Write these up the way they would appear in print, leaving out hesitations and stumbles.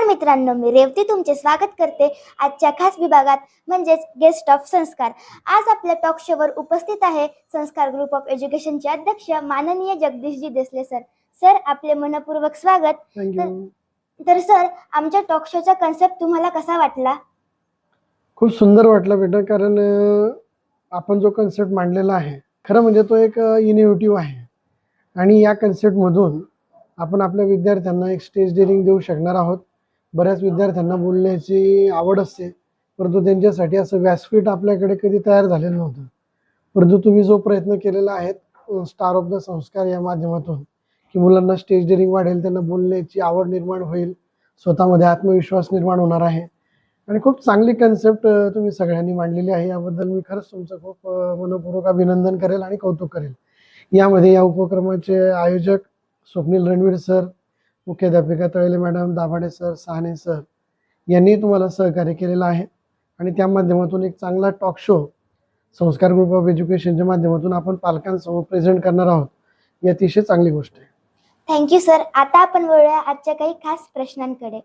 मित्रांनो, मी रेवती तुमचे स्वागत करते आजच्या खास विभागात म्हणजेच गेस्ट ऑफ संस्कार। आज आपल्या टॉक शोवर उपस्थित आहे संस्कार ग्रुप ऑफ एज्युकेशनचे अध्यक्ष माननीय जगदीशजी देसले सर। सर, आपले मनपूर्वक स्वागत। तर सर, आमच्या टॉक शोचा कन्सेप्ट तुम्हाला कसा वाटला? खूप सुंदर वाटला बेटा, कारण आपण जो कन्सेप्ट मांडलेला आहे खरं म्हणजे तो एक इनोव्हेटिव्ह आहे आणि या कन्सेप्टमधून आपण आपल्या विद्यार्थ्यांना एक स्टेज डेअरिंग देऊ शकणार आहोत। बऱ्याच विद्यार्थ्यांना बोलण्याची आवड असते, परंतु त्यांच्यासाठी असं व्यासपीठ आपल्याकडे कधी तयार झालेलं नव्हतं। परंतु तुम्ही जो प्रयत्न केलेला आहे स्टार ऑफ द संस्कार या माध्यमातून की मुलांना स्टेज डेअरिंग वाढेल, त्यांना बोलण्याची आवड निर्माण होईल, स्वतःमध्ये आत्मविश्वास निर्माण होणार आहे आणि खूप चांगली कन्सेप्ट तुम्ही सगळ्यांनी मांडलेली आहे। याबद्दल मी खरंच तुमचं खूप मनपूर्वक अभिनंदन करेल आणि कौतुक करेल। यामध्ये या उपक्रमाचे आयोजक स्वप्नील रणवीर सर, मुख्याध्यापिका तळेले मॅडम, दाभाडे सर, सहाने सर यांनी तुम्हाला सहकार्य केलेलं आहे आणि त्या माध्यमातून एक चांगला टॉक शो संस्कार ग्रुप ऑफ एज्युकेशनच्या माध्यमातून आपण पालकांसमोर प्रेझेंट करणार आहोत। ही अतिशय चांगली गोष्ट आहे। Thank you sir. आता आपण वळूया आजच्या काही खास प्रश्नांकडे।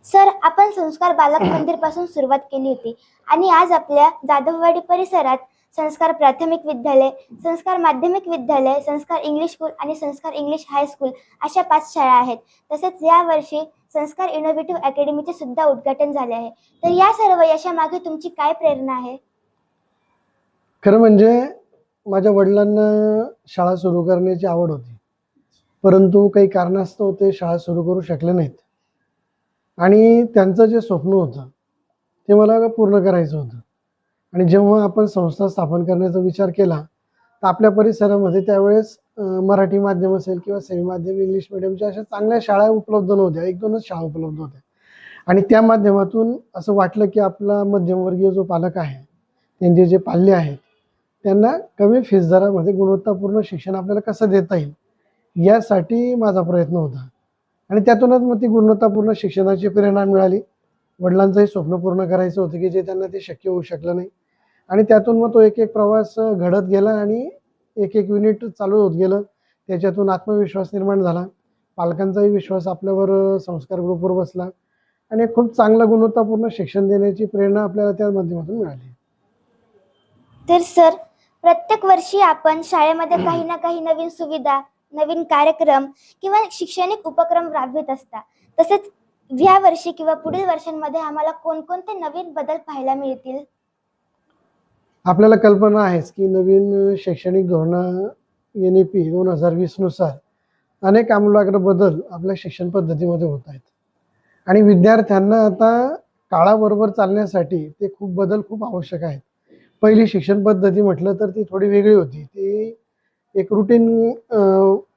सर, आपण संस्कार बालक मंदिर पासून सुरुवात केली होती आणि आज आपल्या जाधववाडी परिसरात संस्कार प्राथमिक विद्यालय, संस्कार माध्यमिक विद्यालय, संस्कार इंग्लिश स्कूल आणि संस्कार इंग्लिश हाय स्कूल अशा 5 शाळा आहेत। तसेच यावर्षी संस्कार इनोव्हेटिव्ह अकॅडमीचे सुद्धा उद्घाटन झाले आहे। तर या सर्व यशामागे तुमची काय प्रेरणा आहे? खरं म्हणजे माझ्या वडिलांना शाळा सुरू करण्याची आवड होती, परंतु काही कारणास्तव ते शाळा सुरू करू शकले नाहीत आणि त्यांचं जे स्वप्न होतं ते मला पूर्ण करायचं होतं। आणि जेव्हा आपण संस्था स्थापन करण्याचा विचार केला तर आपल्या परिसरामध्ये त्यावेळेस मराठी माध्यम असेल किंवा सेमी माध्यम, इंग्लिश मिडियमच्या अशा चांगल्या शाळा उपलब्ध नव्हत्या, 1-2च शाळा उपलब्ध होत्या आणि त्या माध्यमातून असं वाटलं की आपला मध्यमवर्गीय जो पालक आहे, त्यांचे जे पाल्य आहेत, त्यांना कमी फीस दरामध्ये गुणवत्तापूर्ण शिक्षण आपल्याला कसं देता येईल यासाठी माझा प्रयत्न होता आणि त्यातूनच मग ती गुणवत्तापूर्ण शिक्षणाची प्रेरणा मिळाली। वडिलांचंही स्वप्न पूर्ण करायचं होतं की जे त्यांना ते शक्य होऊ शकलं नाही आणि त्यातून मग तो एक प्रवास घडत गेला आणि एक युनिट चालू होत गेलं। त्याच्यातून आत्मविश्वास निर्माण झाला, पालकांचाही विश्वास आपल्यावर संस्कार ग्रुपवर बसला आणि खूप चांगलं गुणवत्तापूर्ण शिक्षण देण्याची प्रेरणा आपल्याला त्या माध्यमातून मिळाली। तर सर, प्रत्येक वर्षी आपण शाळेमध्ये काही ना काही नवीन सुविधा, नवीन कार्यक्रम किंवा शैक्षणिक उपक्रम राबवित असता। तसेच या वर्षी किंवा पुढील वर्षांमध्ये आम्हाला कोणकोणते नवीन बदल पाहायला मिळतील? आपल्याला कल्पना आहेच की नवीन शैक्षणिक धोरण NEP 2020 नुसार अनेक आमूलाग्र बदल आपल्या शिक्षण पद्धतीमध्ये होत आहेत आणि विद्यार्थ्यांना आता काळाबरोबर चालण्यासाठी ते बदल खूप आवश्यक आहेत। पहिली शिक्षण पद्धती म्हटलं तर ती थोडी वेगळी होती, ती एक रुटीन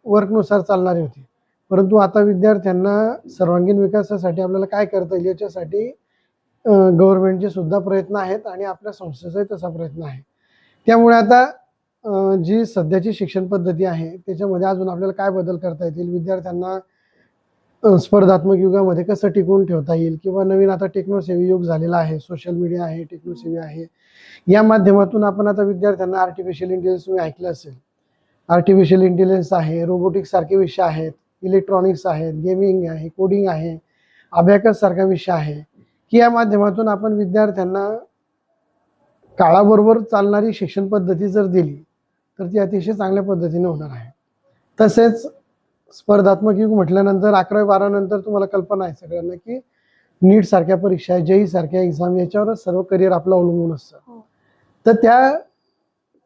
वर्कनुसार चालणारी होती, परंतु आता विद्यार्थ्यांना सर्वांगीण विकासासाठी आपल्याला काय करता येईल याच्यासाठी गव्हर्नमेंटचे सुद्धा प्रयत्न आहेत आणि आपल्या संस्थेचाही तसा प्रयत्न आहे। त्यामुळे आता जी सध्याची शिक्षण पद्धती आहे त्याच्यामध्ये अजून आपल्याला काय बदल करता येतील, विद्यार्थ्यांना स्पर्धात्मक युगामध्ये कसं टिकवून ठेवता येईल किंवा नवीन आता टेक्नोसेवी युग झालेला आहे, सोशल मीडिया आहे, टेक्नोसेवी आहे, या माध्यमातून आपण आता विद्यार्थ्यांना आर्टिफिशियल इंटेलिजन्स तुम्ही ऐकलं असेल, आर्टिफिशियल इंटेलिजन्स आहे, रोबोटिक्स सारखे विषय आहेत, इलेक्ट्रॉनिक्स आहेत, गेमिंग आहे, कोडिंग आहे, अबॅकस सारखा विषय आहे की या माध्यमातून आपण विद्यार्थ्यांना काळाबरोबर चालणारी शिक्षण पद्धती जर दिली तर ती अतिशय चांगल्या पद्धतीने होणार आहे। तसेच स्पर्धात्मक युग म्हटल्यानंतर 11वी-12वी नंतर तुम्हाला कल्पना आहे सगळ्यांना की नीट सारख्या परीक्षा, JEE सारख्या एक्झाम याच्यावरच सर्व करिअर आपलं अवलंबून असतं। तर त्या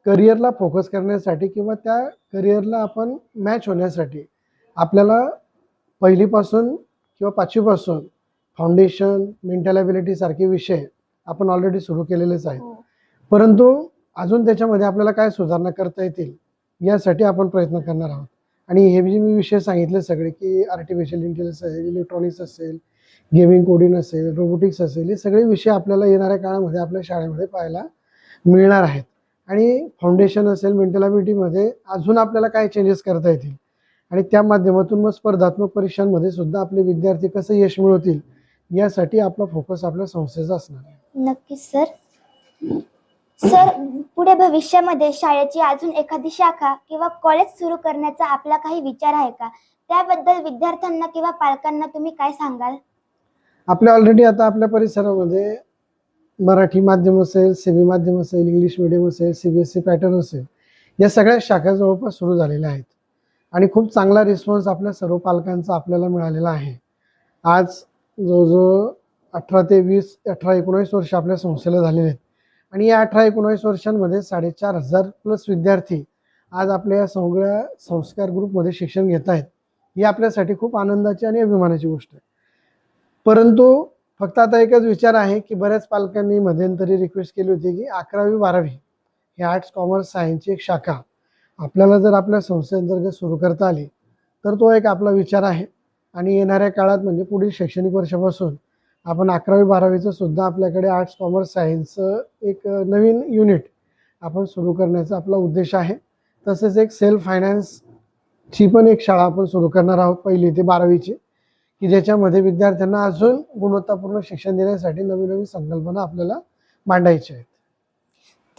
करिअरला फोकस करण्यासाठी किंवा त्या करिअरला आपण मॅच होण्यासाठी आपल्याला पहिलीपासून किंवा 5वी पासून फाउंडेशन, मेंटल ॲबिलिटी सारखे विषय आपण ऑलरेडी सुरू केलेलेच आहेत, परंतु अजून त्याच्यामध्ये आपल्याला काय सुधारणा करता येतील यासाठी आपण प्रयत्न करणार आहोत। आणि हे जे मी विषय सांगितले सगळे की आर्टिफिशियल इंटेलिजन्स असेल, इलेक्ट्रॉनिक्स असेल, गेमिंग, कोडिंग असेल, रोबोटिक्स असेल, हे सगळे विषय आपल्याला येणाऱ्या काळामध्ये आपल्या शाळेमध्ये पाहायला मिळणार आहेत आणि फाउंडेशन असेल, मेंटल ॲबिलिटीमध्ये अजून आपल्याला काय चेंजेस करता येतील आणि त्या माध्यमातून मग स्पर्धात्मक परीक्षांमध्ये सुद्धा आपले विद्यार्थी कसं यश मिळवतील यासाठी आपला फोकस आपल्या संस्थेचा असणार आहे। नक्कीच सर। सर, पुढे भविष्यामध्ये शाळेची अजून एखादी शाखा किंवा कॉलेज सुरू करण्याचा आपला काही विचार आहे का? त्याबद्दल विद्यार्थ्यांना किंवा पालकांना तुम्ही काय सांगाल? आपल्या ऑलरेडी आता आपल्या परिसरामध्ये मराठी माध्यम असेल, सेमी माध्यम असेल, इंग्लिश मिडियम असेल, CBSE पॅटर्न असेल, या सगळ्या शाखा जवळपास सुरू झालेल्या आहेत आणि खूप चांगला रिस्पॉन्स आपल्या सर्व पालकांचा आपल्याला मिळालेला आहे. आज जवळजवळ 18-19 वर्ष आपल्या संस्थेला झालेले आहेत आणि या 18-19 वर्षांमध्ये 4,500 प्लस विद्यार्थी आज आपल्या या सगळ्या संस्कार ग्रुपमध्ये शिक्षण घेत आहेत. ही आपल्यासाठी खूप आनंदाची आणि अभिमानाची गोष्ट आहे. परंतु फक्त आता एकच विचार आहे की बऱ्याच पालकांनी मध्यंतरी रिक्वेस्ट केली होती की 11वी-12वी ही आर्ट्स, कॉमर्स, सायन्सची एक शाखा आपल्याला जर आपल्या संस्थेअंतर्गत सुरू करता आली तर तो एक आपला विचार आहे आणि येणाऱ्या काळात म्हणजे पुढील शैक्षणिक वर्षापासून आपण 11वी-12वीचं सुद्धा आपल्याकडे आर्ट्स, कॉमर्स, सायन्सचं एक नवीन युनिट आपण सुरू करण्याचा आपला उद्देश आहे. तसेच एक सेल्फ फायनान्सची पण एक शाळा आपण सुरू करणार आहोत 1ली ते 12वीची, की ज्याच्यामध्ये विद्यार्थ्यांना अजून गुणवत्तापूर्ण शिक्षण देण्यासाठी नवीन नवीन संकल्पना आपल्याला मांडायच्या आहेत.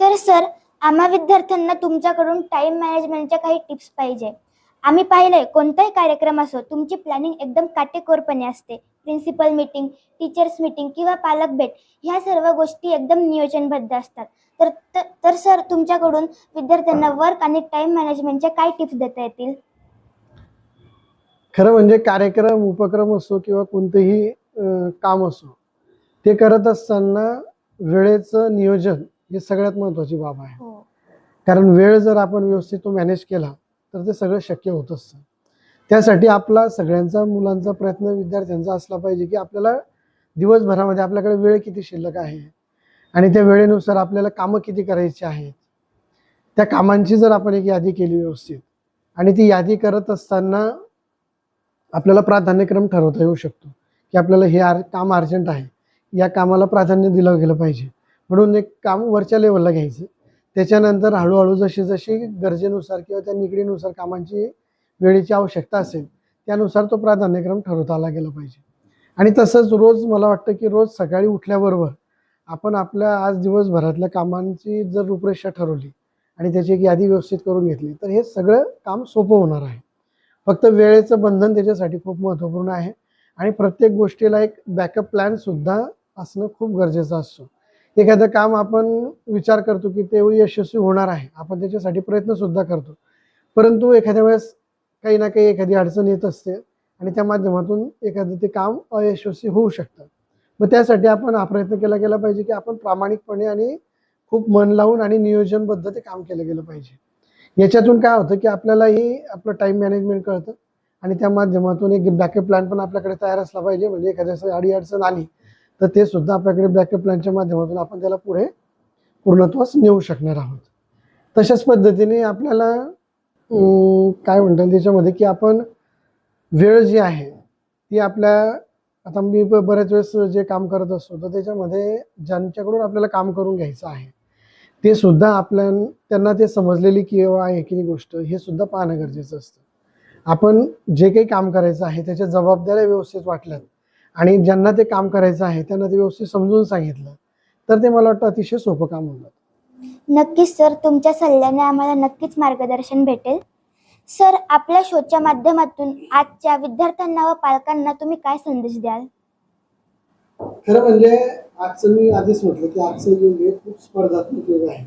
तर सर, आम्हा विद्यार्थ्यांना तुमच्याकडून टाइम मॅनेजमेंटच्या काही टिप्स पाहिजे. आम्ही पाहिलंय कोणताही कार्यक्रम असो तुमची प्लॅनिंग एकदम काटेकोरपणे असते. प्रिन्सिपल मीटिंग, टीचर्स मीटिंग किंवा पालक भेट ह्या सर्व गोष्टी एकदम नियोजनबद्ध असतात. तर सर, तुमच्याकडून विद्यार्थ्यांना वर्क आणि टाइम मॅनेजमेंटच्या काय टिप्स देता येतील? खरं म्हणजे कार्यक्रम, उपक्रम असो किंवा कोणतेही काम असो, ते करत असताना वेळेचं नियोजन ही सगळ्यात महत्त्वाची बाब आहे. कारण वेळ जर आपण व्यवस्थित मॅनेज केला तर ते सगळं शक्य होत असतं. त्यासाठी आपला सगळ्यांचा, मुलांचा प्रयत्न, विद्यार्थ्यांचा असला पाहिजे की आपल्याला दिवसभरामध्ये आपल्याकडे वेळ किती शिल्लक आहे आणि त्या वेळेनुसार आपल्याला कामं किती करायची आहेत. त्या कामांची जर आपण एक यादी केली व्यवस्थित आणि ती यादी करत असताना आपल्याला प्राधान्यक्रम ठरवता येऊ शकतो की आपल्याला हे काम अर्जंट आहे, या कामाला प्राधान्य दिलं गेलं पाहिजे म्हणून एक काम वरच्या लेवलला घ्यायचं. त्याच्यानंतर हळूहळू जशी जशी गरजेनुसार किंवा त्या निगडीनुसार कामांची वेळेची आवश्यकता असेल त्यानुसार तो प्राधान्यक्रम ठरवता आला गेला पाहिजे. आणि तसंच रोज मला वाटतं की रोज सकाळी उठल्याबरोबर आपण आपल्या आज दिवसभरातल्या कामांची जर रूपरेषा ठरवली आणि त्याची एक यादी व्यवस्थित करून घेतली तर हे सगळं काम सोपं होणार आहे. फक्त वेळेचं बंधन त्याच्यासाठी खूप महत्त्वपूर्ण आहे आणि प्रत्येक गोष्टीला एक बॅकअप प्लॅनसुद्धा असणं खूप गरजेचं असतो. एखादं काम आपण विचार करतो की ते यशस्वी होणार आहे, आपण त्याच्यासाठी प्रयत्नसुद्धा करतो, परंतु एखाद्या वेळेस काही ना काही एखादी अडचण येत असते आणि त्या माध्यमातून एखादं ते काम अयशस्वी होऊ शकतं. मग त्यासाठी आपण हा प्रयत्न केला गेला पाहिजे की आपण प्रामाणिकपणे आणि खूप मन लावून आणि नियोजनबद्ध ते काम केलं गेलं पाहिजे. याच्यातून काय होतं की आपल्यालाही आपलं टाईम मॅनेजमेंट कळतं आणि त्या माध्यमातून एक बॅकअप प्लॅन पण आपल्याकडे तयार असला पाहिजे. म्हणजे एखाद्या अडचण आली तर ते सुद्धा आपल्याकडे बॅकअप प्लॅनच्या माध्यमातून आपण त्याला पुढे पूर्णत्वास नेऊ शकणार आहोत. तशाच पद्धतीने आपल्याला काय म्हणतात त्याच्यामध्ये की आपण वेळ जी आहे ती आपल्या, आता मी बऱ्याच वेळेस जे काम करत असतो तर त्याच्यामध्ये ज्यांच्याकडून आपल्याला काम करून घ्यायचं आहे ते सुद्धा त्यांना ते समजलेली किंवा आहे की गोष्ट हे सुद्धा पाहणं गरजेचं असतं. आपण जे काही काम करायचं आहे त्याच्या जबाबदाऱ्या व्यवस्थित वाटल्यात आणि ज्यांना ते काम करायचं आहे त्यांना ते व्यवस्थित समजून सांगितलं तर ते मला वाटतं अतिशय सोपं काम होतं. नक्कीच सर, तुमच्या सल्ल्याने आम्हाला नक्कीच मार्गदर्शन भेटेल. सर, आपल्या शोच्या माध्यमातून आजच्या विद्यार्थ्यांना व पालकांना तुम्ही काय संदेश द्याल? खरं म्हणजे आजचं मी आधीच म्हटलं की आजचं युग हे खूप स्पर्धात्मक युग आहे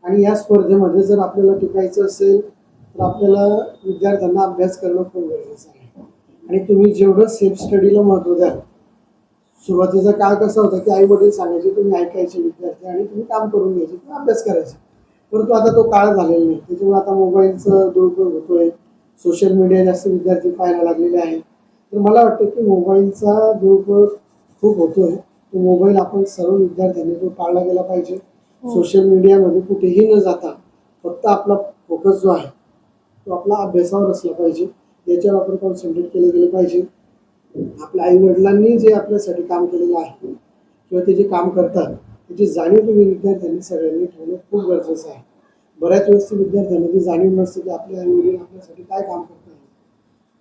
आणि या स्पर्धेमध्ये जर आपल्याला टिकायचं असेल तर आपल्याला विद्यार्थ्यांना अभ्यास करणं खूप गरजेचं आहे. आणि तुम्ही जेवढं सेल्फ स्टडीला महत्त्व द्याल, सुरुवातीचा काळ कसा होता की आई वडील सांगायचे, तुम्ही ऐकायचे विद्यार्थी आणि तुम्ही काम करून घ्यायचे किंवा अभ्यास करायचे, परंतु आता तो काळ झालेला नाही. त्याच्यामुळे आता मोबाईलचा दुरुपयोग होतोय, सोशल मीडिया जास्त विद्यार्थी पाहायला लागलेले आहेत. तर मला वाटतं की मोबाईलचा दुरुपयोग खूप होतोय. तो मोबाईल आपण सर्व विद्यार्थ्यांनी तो टाळला गेला पाहिजे. सोशल मीडियामध्ये कुठेही न जाता फक्त आपला फोकस जो आहे तो आपला अभ्यासावर असला पाहिजे, याच्यावर आपण कॉन्सन्ट्रेट केलं गेलं पाहिजे. आपल्या आई वडिलांनी जे आपल्यासाठी काम केलेलं आहे किंवा ते जे काम करतात त्याची जाणीव तुम्ही विद्यार्थ्यांनी सगळ्यांनी ठेवणं खूप गरजेचं आहे. बऱ्याच वेळेस विद्यार्थ्यांना ती जाणीव नसते की आपले आई वडील आपल्यासाठी काय काम करतात,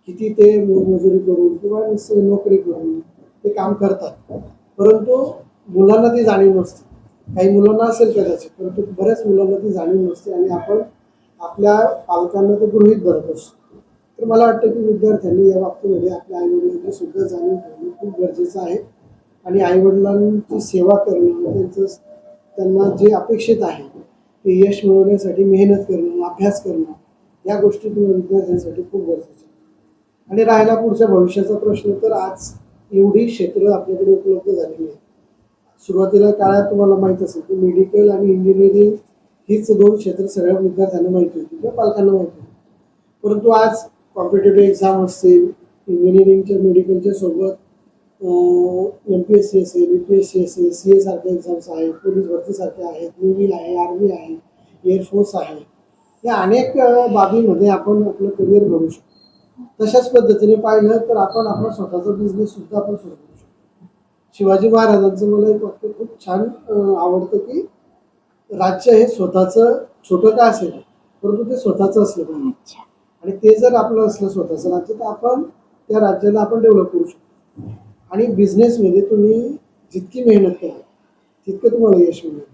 किती ते मजुरी करून किंवा नोकरी करून ते काम करतात, परंतु मुलांना ती जाणीव नसते. काही मुलांना असेल कदाचित, परंतु बऱ्याच मुलांना ती जाणीव नसते आणि आपण आपल्या पालकांना ते गृहीत धरत असतो. तर मला वाटतं की विद्यार्थ्यांनी या बाबतीमध्ये आपल्या आई वडिलांची सुद्धा जाणीव ठेवणं खूप गरजेचं आहे आणि आईवडिलांची सेवा करणं, त्यांना जे अपेक्षित आहे ते यश मिळवण्यासाठी मेहनत करणं, अभ्यास करणं, या गोष्टी विद्यार्थ्यांसाठी खूप गरजेच्या आहेत. आणि राहिला पुढच्या भविष्याचा प्रश्न, तर आज एवढी क्षेत्र आपल्याकडे उपलब्ध झालेली आहे. सुरुवातीला काळात तुम्हाला माहीत असेल की मेडिकल आणि इंजिनिअरिंग हीच दोन क्षेत्र सगळ्या विद्यार्थ्यांना माहिती होती किंवा पालकांना माहिती होती. परंतु आज कॉम्पिटेटिव्ह एक्झाम असतील, इंजिनिअरिंगच्या मेडिकलच्या सोबत MPSC असेल, UPSC असेल, CA सारख्या एक्झाम्स आहेत, पोलीस भरतीसारख्या आहेत, नेव्ही आहे, आर्मी आहे, एअरफोर्स आहे. या अनेक बाबीमध्ये आपण आपलं करिअर घडवू शकतो. तशाच पद्धतीने पाहिलं तर आपण आपला स्वतःचा बिझनेस सुद्धा आपण सुरू करू शकतो. शिवाजी महाराजांचं मला एक वाक्य खूप छान आवडतं की राज्य हे स्वतःचं छोटं का असेल परंतु ते स्वतःचं असलं पाहिजे. आणि ते जर आपलं असलं स्वतःचं राज्य, तर आपण त्या राज्याला आपण डेव्हलप करू शकतो. आणि बिझनेसमध्ये तुम्ही जितकी मेहनत कराल तितकं तुम्हाला यश मिळेल.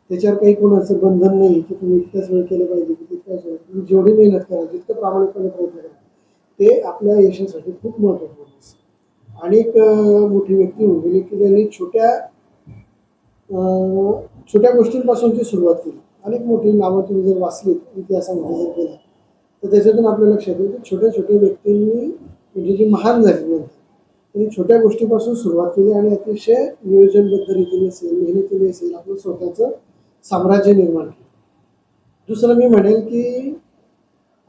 त्याच्यावर काही कोणाचं बंधन नाही की तुम्ही इतक्याच वेळ केलं पाहिजे की तितक्याच वेळ. तुम्ही जेवढी मेहनत कराल, जितकं प्रामाणिकपणे प्रयत्न कराल, ते आपल्या यशासाठी खूप महत्त्वपूर्ण असतं. आणि एक मोठी व्यक्ती होऊन गेली की त्यांनी छोट्या गोष्टींपासूनची सुरुवात केली. अनेक मोठी नावं तुम्ही जर वाचलीत इतिहासामध्ये जर केलं तर त्याच्यातून आपल्या लक्षात येईल की छोट्या छोट्या व्यक्तींनी म्हणजे जी महान झाली नंतर त्यांनी छोट्या गोष्टीपासून सुरुवात केली आणि अतिशय नियोजनबद्ध रीतीने असेल, मेहनतीने असेल, आपलं स्वतःचं साम्राज्य निर्माण केलं. दुसरं मी म्हणेल की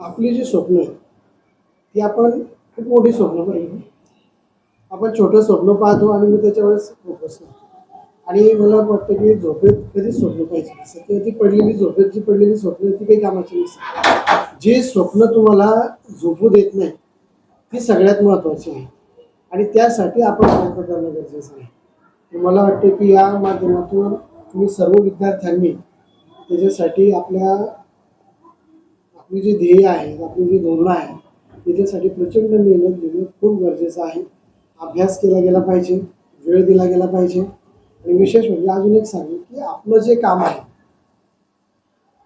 आपली जी स्वप्न आहेत ती आपण खूप मोठी स्वप्न पाहिजे. आपण छोटं स्वप्न पाहतो आणि मग त्याच्या वेळेस फोकस करतो. आणि मला वाटतं की झोपेत कधीच स्वप्न पाहिजे नसतं किंवा ती पडलेली झोपेत जी पडलेली स्वप्न ती काही कामाची नसतात. जे स्वप्न तुम्हाला झोपू देत नाही ती सगळ्यात महत्त्वाची आहे आणि त्यासाठी आपण प्रयत्न करणं गरजेचं आहे. मला वाटतं की या माध्यमातून तुम्ही सर्व विद्यार्थ्यांनी त्याच्यासाठी आपली जी ध्येय आहेत, आपली जी धोरणं आहेत त्याच्यासाठी प्रचंड मेहनत घेणं खूप गरजेचं आहे. अभ्यास केला गेला पाहिजे, वेळ दिला गेला पाहिजे. आणि विशेष म्हणजे अजून एक सांगेन की आपलं जे काम आहे,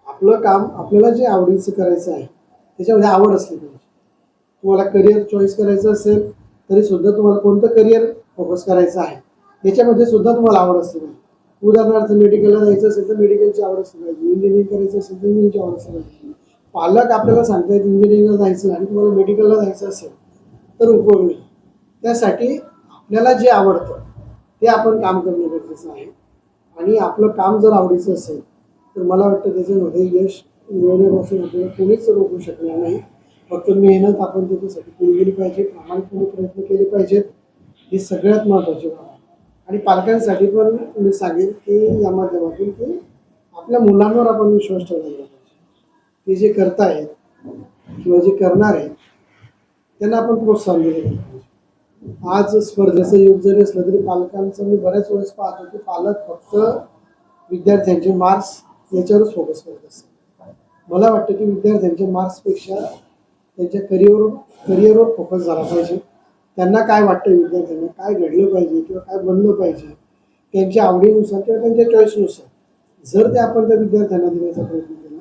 आपलं काम आपल्याला जे आवडीचं करायचं आहे त्याच्यामध्ये आवड असली पाहिजे. तुम्हाला करिअर चॉईस करायचं असेल तरी सुद्धा तुम्हाला कोणतं करिअर फोकस करायचं आहे त्याच्यामध्ये सुद्धा तुम्हाला आवड असली पाहिजे. उदाहरणार्थ मेडिकलला जायचं असेल तर मेडिकलची आवड असली पाहिजे, इंजिनिअरिंग करायचं असेल तर इंजिनिअरिंगची आवड असली पाहिजे. पालक आपल्याला सांगतायत इंजिनिअरिंगला जायचं आणि तुम्हाला मेडिकलला जायचं असेल तर उपयोग नाही. त्यासाठी आपल्याला जे आवडतं ते आपण काम करणं गरजेचं आहे. आणि आपलं काम जर आवडीचं असेल तर मला वाटतं त्याच्यामध्ये यश मिळवण्यापासून आपल्याला कोणीच रोखू शकणार नाही. फक्त मेहनत आपण त्याच्यासाठी केली गेली पाहिजे, प्रामाणिकपणे प्रयत्न केले पाहिजेत, ही सगळ्यात महत्त्वाची बाब आहे. आणि पालकांसाठी पण मी सांगेन की या माध्यमातून की आपल्या मुलांवर आपण विश्वास ठेवला गेला पाहिजे. ते जे करतायत किंवा जे करणार आहेत त्यांना आपण प्रोत्साहन दिलं गेलं पाहिजे. आज स्पर्धेचं युग जरी असलं तरी पालकांचं मी बऱ्याच वेळेस पाहतो की पालक फक्त विद्यार्थ्यांचे मार्क्स याच्यावरच फोकस करत असतात. मला वाटतं की विद्यार्थ्यांच्या मार्क्सपेक्षा त्यांच्या करिअरवर फोकस झाला पाहिजे. त्यांना काय वाटतं, विद्यार्थ्यांना काय घडलं पाहिजे किंवा काय बनलं पाहिजे, त्यांच्या आवडीनुसार किंवा त्यांच्या चॉईसनुसार जर ते आपण त्या विद्यार्थ्यांना देण्याचा प्रयत्न केला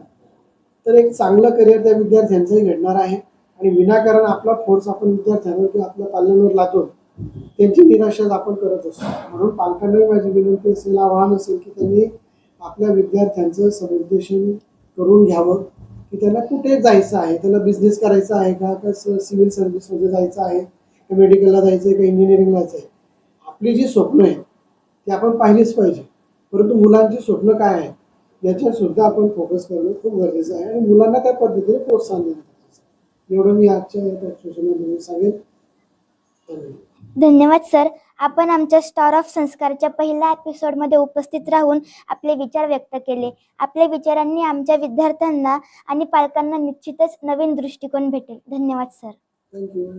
तर एक चांगलं करिअर त्या विद्यार्थ्यांचंही घडणार आहे. आणि विनाकारण आपला फोर्स आपण विद्यार्थ्यांवर किंवा आपल्या पाल्यांवर लादून त्यांची निराशा आपण करत असतो. म्हणून पालकांनाही माझी विनंती असेल, आवाहन असेल की त्यांनी आपल्या विद्यार्थ्यांचं समुपदेशन करून घ्यावं की त्यांना कुठे जायचं आहे, त्याला बिझनेस करायचा आहे का सिव्हिल सर्व्हिसमध्ये जायचं आहे का मेडिकलला जायचं आहे का इंजिनिअरिंगला जायचं आहे. आपली जी स्वप्न आहेत ती आपण पाहिलीच पाहिजे. परंतु मुलांची स्वप्न काय आहेत याच्यावर सुद्धा आपण फोकस करणं खूप गरजेचं आहे आणि मुलांना त्या पद्धतीने प्रोत्साहन देणं गरजेचं आहे. एवढं मी आजच्या या सेशनमध्ये सांगेन. धन्यवाद सर. आपण आमच्या स्टार ऑफ संस्कारच्या पहिल्या एपिसोडमध्ये उपस्थित राहून आपले विचार व्यक्त केले. आपल्या विचारांनी आमच्या विद्यार्थ्यांना आणि पालकांना निश्चितच नवीन दृष्टिकोन भेटेल. धन्यवाद सर. थँक्यू.